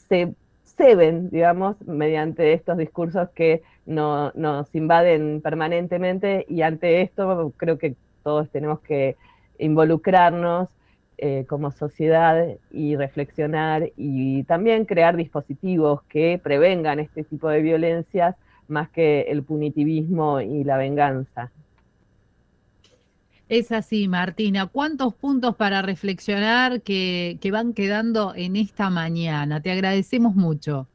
se ceben, digamos, mediante estos discursos que nos invaden permanentemente, y ante esto creo que todos tenemos que involucrarnos como sociedad y reflexionar y también crear dispositivos que prevengan este tipo de violencias más que el punitivismo y la venganza. Es así, Martina. ¿Cuántos puntos para reflexionar que van quedando en esta mañana? Te agradecemos mucho.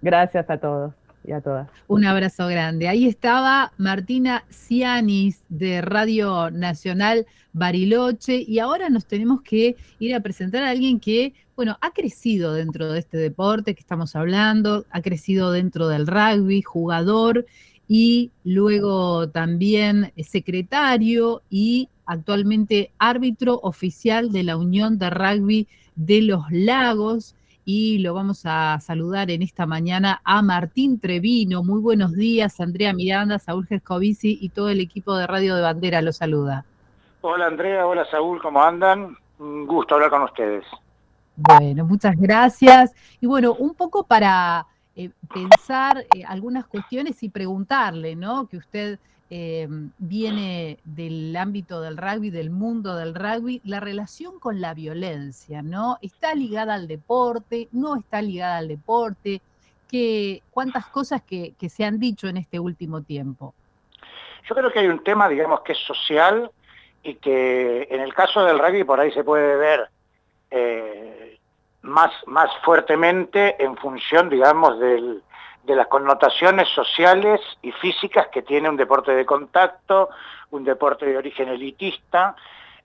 Gracias a todos y a todas. Un abrazo grande. Ahí estaba Martina Cianis de Radio Nacional Bariloche, y ahora nos tenemos que ir a presentar a alguien que, bueno, ha crecido dentro de este deporte que estamos hablando, ha crecido dentro del rugby, jugador y luego también secretario y actualmente árbitro oficial de la Unión de Rugby de los Lagos. Y lo vamos a saludar en esta mañana a Martín Trevino. Muy buenos días, Andrea Miranda, Saúl Gescovici y todo el equipo de Radio de Bandera los saluda. Hola Andrea, hola Saúl, ¿cómo andan? Un gusto hablar con ustedes. Bueno, muchas gracias. Y bueno, un poco para pensar algunas cuestiones y preguntarle, ¿no? Que usted viene del ámbito del rugby, del mundo del rugby, la relación con la violencia, ¿no? ¿Está ligada al deporte? ¿No está ligada al deporte? ¿Cuántas cosas que se han dicho en este último tiempo? Yo creo que hay un tema, digamos, que es social y que en el caso del rugby por ahí se puede ver más fuertemente en función, digamos, de las connotaciones sociales y físicas que tiene un deporte de contacto, un deporte de origen elitista,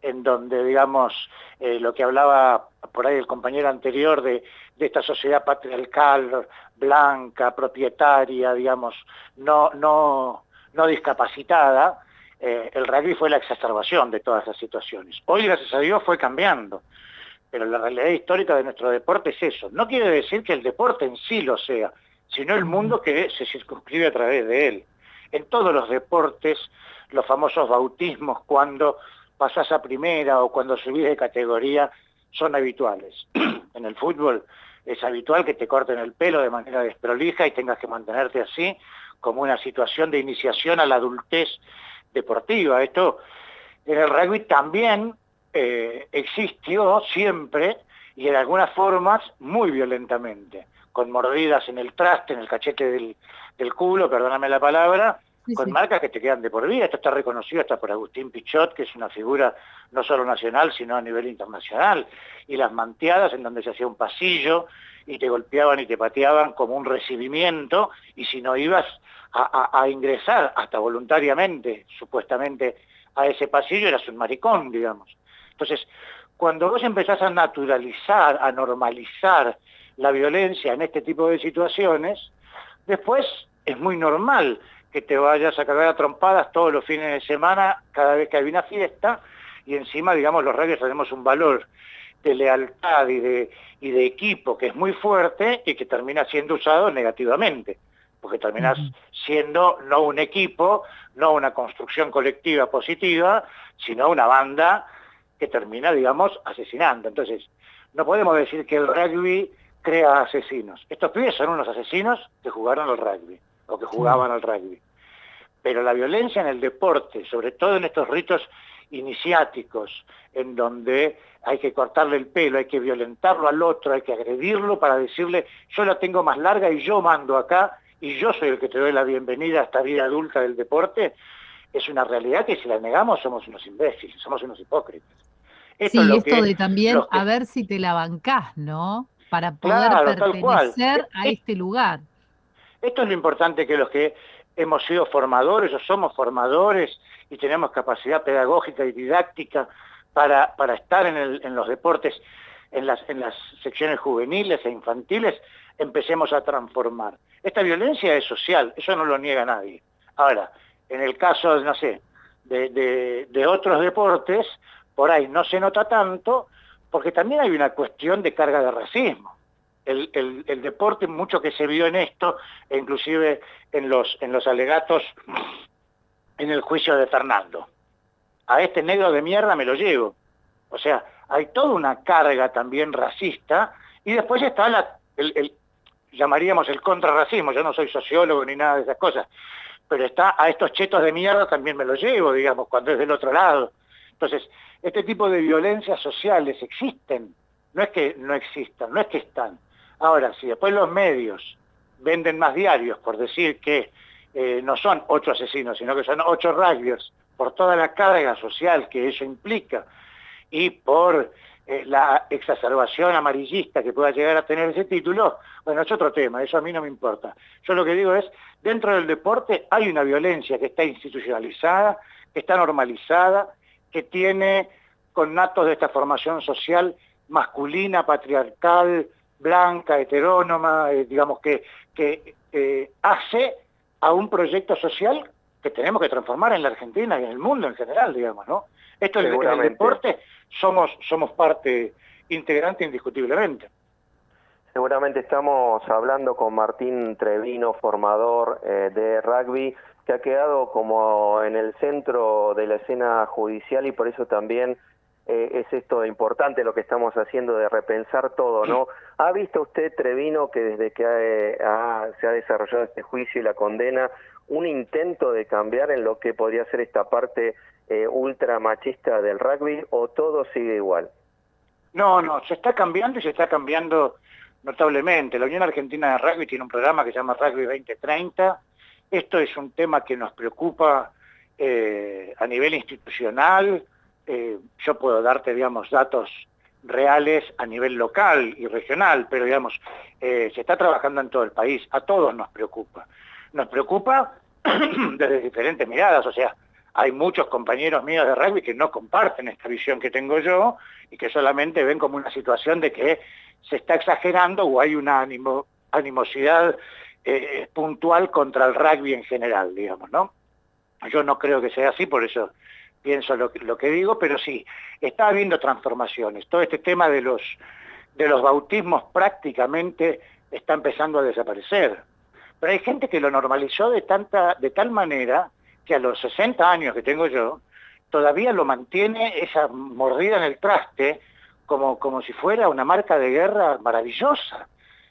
en donde, digamos, lo que hablaba por ahí el compañero anterior de esta sociedad patriarcal, blanca, propietaria, digamos, no discapacitada, el rugby fue la exacerbación de todas esas situaciones. Hoy, gracias a Dios, fue cambiando, pero la realidad histórica de nuestro deporte es eso. No quiere decir que el deporte en sí lo sea, sino el mundo que se circunscribe a través de él. En todos los deportes, los famosos bautismos cuando pasás a primera o cuando subís de categoría son habituales. En el fútbol es habitual que te corten el pelo de manera desprolija y tengas que mantenerte así como una situación de iniciación a la adultez deportiva. Esto en el rugby también existió siempre y en algunas formas muy violentamente. con mordidas en el traste, en el cachete del culo, perdóname la palabra, con marcas que te quedan de por vida. Esto está reconocido hasta por Agustín Pichot, que es una figura no solo nacional, sino a nivel internacional. Y las manteadas en donde se hacía un pasillo y te golpeaban y te pateaban como un recibimiento, y si no ibas a ingresar hasta voluntariamente, supuestamente, a ese pasillo, eras un maricón, digamos. Entonces, cuando vos empezás a naturalizar, a normalizar la violencia en este tipo de situaciones, después es muy normal que te vayas a cagar a trompadas todos los fines de semana, cada vez que hay una fiesta, y encima, digamos, los rugbyers tenemos un valor de lealtad y de equipo que es muy fuerte y que termina siendo usado negativamente, porque terminás siendo no un equipo, no una construcción colectiva positiva, sino una banda que termina, digamos, asesinando. Entonces, no podemos decir que el rugby crea asesinos. Estos pibes son unos asesinos que jugaron al rugby, o que jugaban al rugby. Pero la violencia en el deporte, sobre todo en estos ritos iniciáticos, en donde hay que cortarle el pelo, hay que violentarlo al otro, hay que agredirlo para decirle, yo la tengo más larga y yo mando acá, y yo soy el que te doy la bienvenida a esta vida adulta del deporte, es una realidad que si la negamos somos unos imbéciles, somos unos hipócritas. Esto de también a ver si te la bancás, ¿no? Para poder pertenecer a este lugar. Esto es lo importante, que los que hemos sido formadores o somos formadores y tenemos capacidad pedagógica y didáctica para estar en los deportes, en las secciones juveniles e infantiles, empecemos a transformar. Esta violencia es social, eso no lo niega nadie. Ahora, en el caso, no sé, de otros deportes, por ahí no se nota tanto, porque también hay una cuestión de carga de racismo. El deporte, mucho que se vio en esto, e inclusive en los alegatos en el juicio de Fernando. A este negro de mierda me lo llevo. O sea, hay toda una carga también racista, y después está llamaríamos el contrarracismo. Yo no soy sociólogo ni nada de esas cosas, pero está a estos chetos de mierda también me lo llevo, digamos, cuando es del otro lado. Entonces, este tipo de violencias sociales existen, no es que no existan, no es que están. Ahora, si después los medios venden más diarios por decir que no son 8 asesinos, sino que son 8 rugbyers, por toda la carga social que eso implica y por la exacerbación amarillista que pueda llegar a tener ese título, bueno, es otro tema, eso a mí no me importa. Yo lo que digo es, dentro del deporte hay una violencia que está institucionalizada, que está normalizada, que tiene connatos de esta formación social masculina, patriarcal, blanca, heterónoma, digamos que hace a un proyecto social que tenemos que transformar en la Argentina y en el mundo en general, digamos, ¿no? Esto en el deporte somos parte integrante indiscutiblemente. Seguramente estamos hablando con Martín Trevino, formador de rugby, que ha quedado como en el centro de la escena judicial, y por eso también es esto importante lo que estamos haciendo de repensar todo, ¿no? ¿Ha visto usted, Trevino, que desde que se ha desarrollado este juicio y la condena, un intento de cambiar en lo que podría ser esta parte ultra machista del rugby, o todo sigue igual? No, se está cambiando, y se está cambiando notablemente. La Unión Argentina de Rugby tiene un programa que se llama Rugby 2030. Esto es un tema que nos preocupa a nivel institucional. Yo puedo darte, digamos, datos reales a nivel local y regional, pero, digamos, se está trabajando en todo el país. A todos nos preocupa. Nos preocupa desde diferentes miradas, o sea, hay muchos compañeros míos de rugby que no comparten esta visión que tengo yo y que solamente ven como una situación de que se está exagerando o hay una animosidad puntual contra el rugby en general, digamos, ¿no? Yo no creo que sea así, por eso pienso lo que digo, pero sí, está habiendo transformaciones. Todo este tema de los bautismos prácticamente está empezando a desaparecer. Pero hay gente que lo normalizó de tal manera que a los 60 años que tengo yo, todavía lo mantiene esa mordida en el traste como si fuera una marca de guerra maravillosa.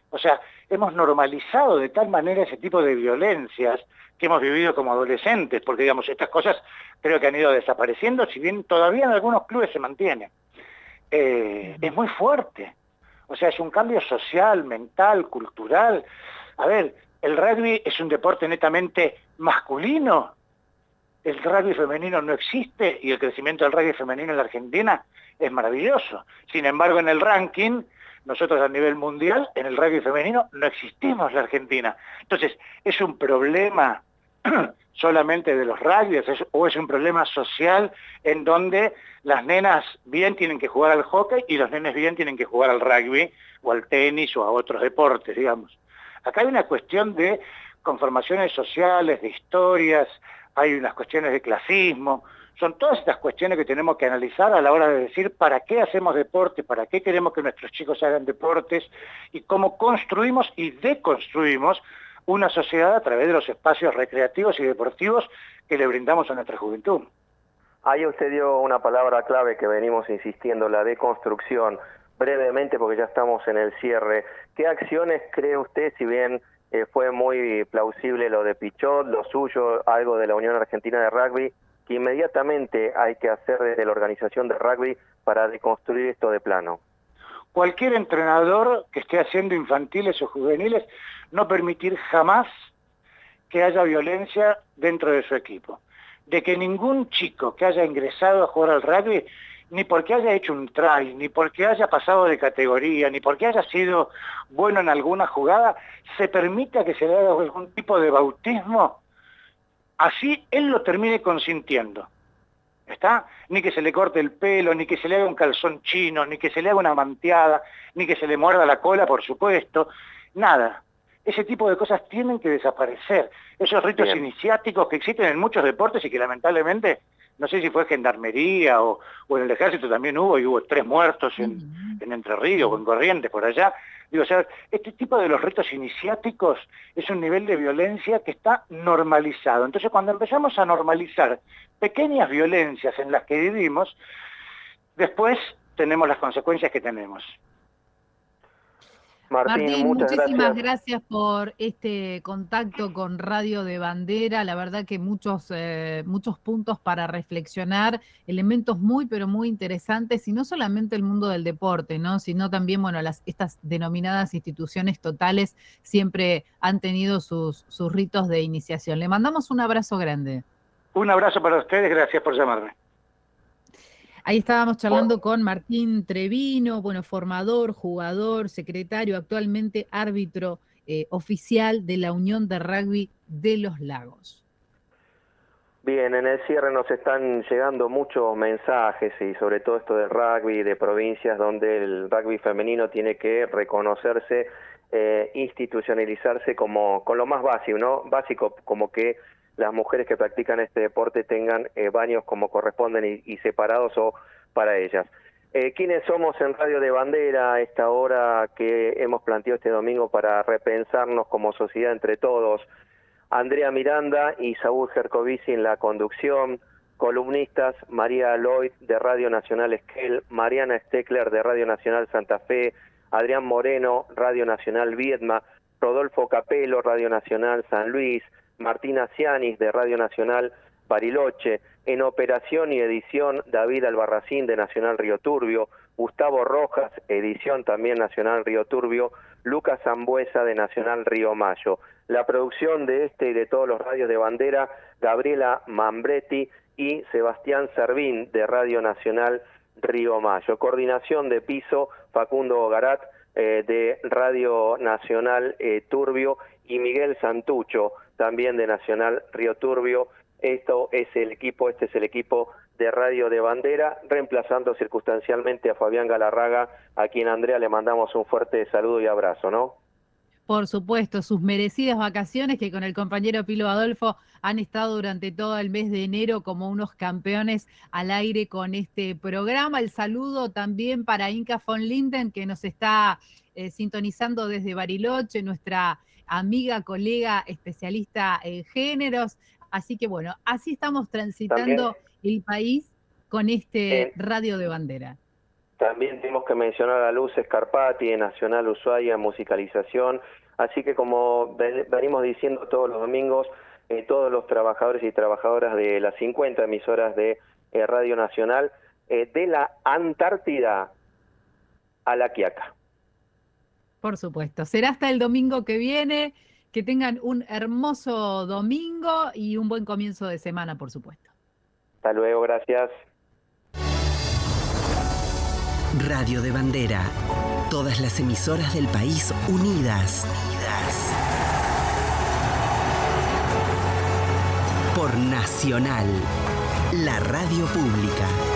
O sea, hemos normalizado de tal manera ese tipo de violencias que hemos vivido como adolescentes, porque, digamos, estas cosas creo que han ido desapareciendo, si bien todavía en algunos clubes se mantienen. Es muy fuerte. O sea, es un cambio social, mental, cultural. A ver, el rugby es un deporte netamente masculino. El rugby femenino no existe y el crecimiento del rugby femenino en la Argentina es maravilloso. Sin embargo, en el ranking, nosotros a nivel mundial, en el rugby femenino no existimos la Argentina. Entonces, ¿es un problema solamente de los rugbyers o es un problema social en donde las nenas bien tienen que jugar al hockey y los nenes bien tienen que jugar al rugby o al tenis o a otros deportes, digamos? Acá hay una cuestión de conformaciones sociales, de historias, hay unas cuestiones de clasismo, son todas estas cuestiones que tenemos que analizar a la hora de decir para qué hacemos deporte, para qué queremos que nuestros chicos hagan deportes y cómo construimos y deconstruimos una sociedad a través de los espacios recreativos y deportivos que le brindamos a nuestra juventud. Ahí usted dio una palabra clave que venimos insistiendo, la deconstrucción. Brevemente, porque ya estamos en el cierre, ¿qué acciones cree usted, si bien fue muy plausible lo de Pichot, lo suyo, algo de la Unión Argentina de Rugby, que inmediatamente hay que hacer desde la organización de rugby para deconstruir esto de plano? Cualquier entrenador que esté haciendo infantiles o juveniles, no permitir jamás que haya violencia dentro de su equipo. De que ningún chico que haya ingresado a jugar al rugby, ni porque haya hecho un try, ni porque haya pasado de categoría, ni porque haya sido bueno en alguna jugada, se permita que se le haga algún tipo de bautismo, así él lo termine consintiendo. ¿Está? Ni que se le corte el pelo, ni que se le haga un calzón chino, ni que se le haga una manteada, ni que se le muerda la cola, por supuesto. Nada. Ese tipo de cosas tienen que desaparecer. Esos ritos iniciáticos que existen en muchos deportes y que lamentablemente, no sé si fue gendarmería o en el ejército también hubo 3 muertos en Entre Ríos o en Corrientes, por allá. Digo, o sea, este tipo de los ritos iniciáticos es un nivel de violencia que está normalizado. Entonces, cuando empezamos a normalizar pequeñas violencias en las que vivimos, después tenemos las consecuencias que tenemos. Martín, muchísimas gracias por este contacto con Radio de Bandera. La verdad que muchos puntos para reflexionar, elementos muy, pero muy interesantes, y no solamente el mundo del deporte, ¿no? Sino también, bueno, estas denominadas instituciones totales siempre han tenido sus ritos de iniciación. Le mandamos un abrazo grande. Un abrazo para ustedes, gracias por llamarme. Ahí estábamos charlando con Martín Trevino, bueno, formador, jugador, secretario, actualmente árbitro oficial de la Unión de Rugby de los Lagos. Bien, en el cierre nos están llegando muchos mensajes y sobre todo esto del rugby de provincias donde el rugby femenino tiene que reconocerse, institucionalizarse como con lo más básico, ¿no? Básico, como que las mujeres que practican este deporte tengan baños como corresponden y separados o para ellas. ¿Quiénes somos en Radio de Bandera a esta hora que hemos planteado este domingo para repensarnos como sociedad entre todos? Andrea Miranda y Saúl Gercovici en la conducción, columnistas María Lloyd de Radio Nacional Esquel, Mariana Steckler de Radio Nacional Santa Fe, Adrián Moreno, Radio Nacional Viedma, Rodolfo Capello, Radio Nacional San Luis, Martina Cianis de Radio Nacional Bariloche, en operación y edición David Albarracín de Nacional Río Turbio, Gustavo Rojas, edición también Nacional Río Turbio, Lucas Zambuesa de Nacional Río Mayo. La producción de este y de todos los radios de Bandera, Gabriela Mambretti y Sebastián Servín de Radio Nacional Río Mayo. Coordinación de piso, Facundo Garat de Radio Nacional Turbio y Miguel Santucho, también de Nacional Río Turbio. Este es el equipo de Radio de Bandera, reemplazando circunstancialmente a Fabián Galarraga, a quien Andrea le mandamos un fuerte saludo y abrazo, ¿no? Por supuesto, sus merecidas vacaciones que con el compañero Pilo Adolfo han estado durante todo el mes de enero como unos campeones al aire con este programa. El saludo también para Inka von Linden, que nos está sintonizando desde Bariloche, nuestra amiga, colega, especialista en géneros. Así que bueno, así estamos transitando el país con este Radio de Bandera. También tenemos que mencionar a Luz Scarpati de Nacional Ushuaia, musicalización. Así que como venimos diciendo todos los domingos, todos los trabajadores y trabajadoras de las 50 emisoras de Radio Nacional, de la Antártida a La Quiaca. Por supuesto. Será hasta el domingo que viene. Que tengan un hermoso domingo y un buen comienzo de semana, por supuesto. Hasta luego, gracias. Radio de Bandera. Todas las emisoras del país unidas. Por Nacional, la radio pública.